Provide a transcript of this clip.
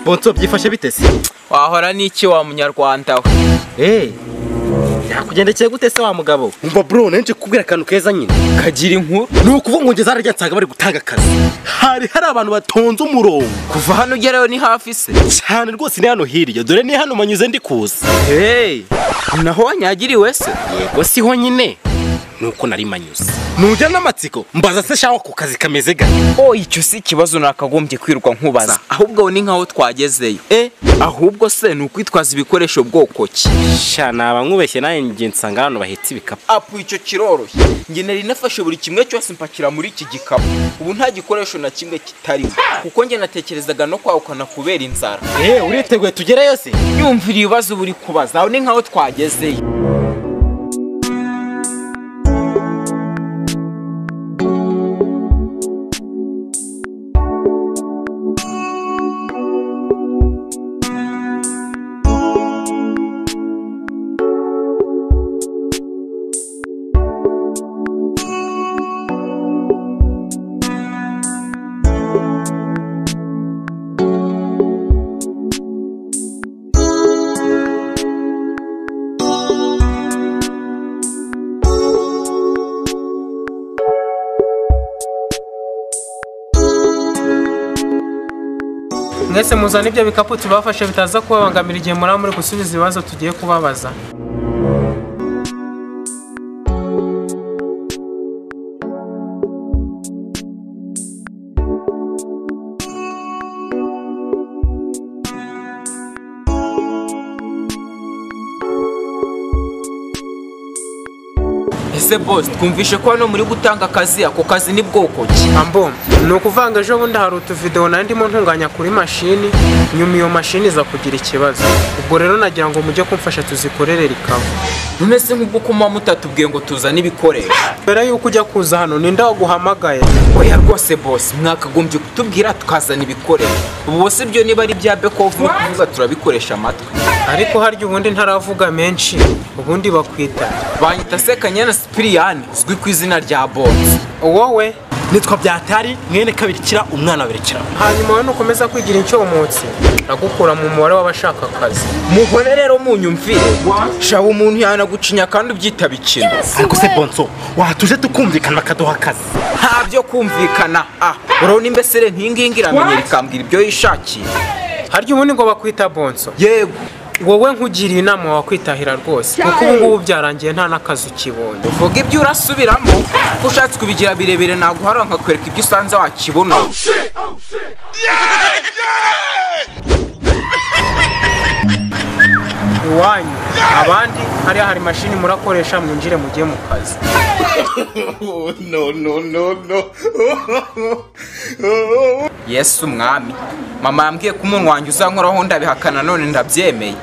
Bonso byifashe bitese. Wahora n'iki wa munyarwanda we? Yakugendekeye gute se wa mugabo? Umva bro, nanje kubwira akantu keza nyine. Kagira inkuru. Nukuvuga ngo ngeze arajya nsanga bari gutanga akazi. Hari abantu batonze umurongo. Kuva hano ugerayo ni hafi se. Cyane rwose ni hano hirya. Dore ni hano manyuze ndi kuza. Naho wanyagiriwe se? Yego siho nyine. Nuko nari manyuze. Nujya n'amatsiko mbaza se shaho ku kazi kameze gake. Icyo si kibazo nakagombye kwirwa nkubaza. Ahubwo ni nkaho twagezeyo. Ahubwo se nukwitwaza ibikoresho bwoko ki? Sha naba nkubeshye naye ngiye nsanga hano bahetse ibikapu. Icyo kiroroshye. Nge nari nafashe buri kimwe cyose mpakira muri iki gikapu. Ubu nta gikoresho na kimwe kitarimo. Kuko nge natekerezaga no kwahukana kubera inzara. Uriteguye tugereyo se? Yumvira ibibazo buri kubaza. Aho ni nkaho twagezeyo. Mwese muzana ibyo bikapu tubafashe bitaza kubabangamira igihe muri gusubiza ibibazo tugiye kubabaza. Ese boss twumvishe ko hano muri gutanga akazi, ako kazi ni bwoko ki? Ambo ni ukuvanga ejo bundi hari utuvideo nandimo ntunganya kuri mashini, nyuma iyo mashini iza kugira ikibazo. Ubwo rero nagira ngo mujye kumfasha tuzikorere rikava. Numese nk'ubwo kuma mutatubwiye ngo tuzane ibikoresho. Mbere yuko ujya kuza hano ninde waguhamagaye? Oya rwose boss mwakagombye kutubwira tukazana ibikoresho. Ubu bose ibyo niba ari bya bekovu no kuvuga turabikoresha amatwi. Ariko harya ubundi ntaravuga menshi, ubundi bakwita banyita Sekanyana Spiriyani, uzwi ku izina rya Bonso. Wowe nitwa Byahatari, mwene kabirikira umwana berekera. Hanyuma wowe nukomeza kwigira incyomotsi nagukura mu mubare w'abashaka akazi. Muhore rero munyumvire. Shaba umuntu yanagucinya kandi ubyita bikino. Ariko se Bonso, watuje tukumvikana bakaduha akazi. Nta byo kumvikana. Urabona imbesere nkingingi iramenyera ikambwira ibyo yishakiye. Harya ubundi ngo bakwita Bonso? Yego. Wowe nkugiriye inama wakwitahira rwose kuko ubu ngubu byarangiye nta n'akazi ukibonye. Uvuga ibyo urasubiramo, ushatse kubigira birebire naguhara nkakwereka ibyo usanze wakibona. Iwanyu abandi hariya hari mashini murakoresha mwinjire mugiye mu kazi. No. Yesu mwami, mama yambwiye ko umuntu wanjye uzankoraho ndabihakana none ndabyemeye.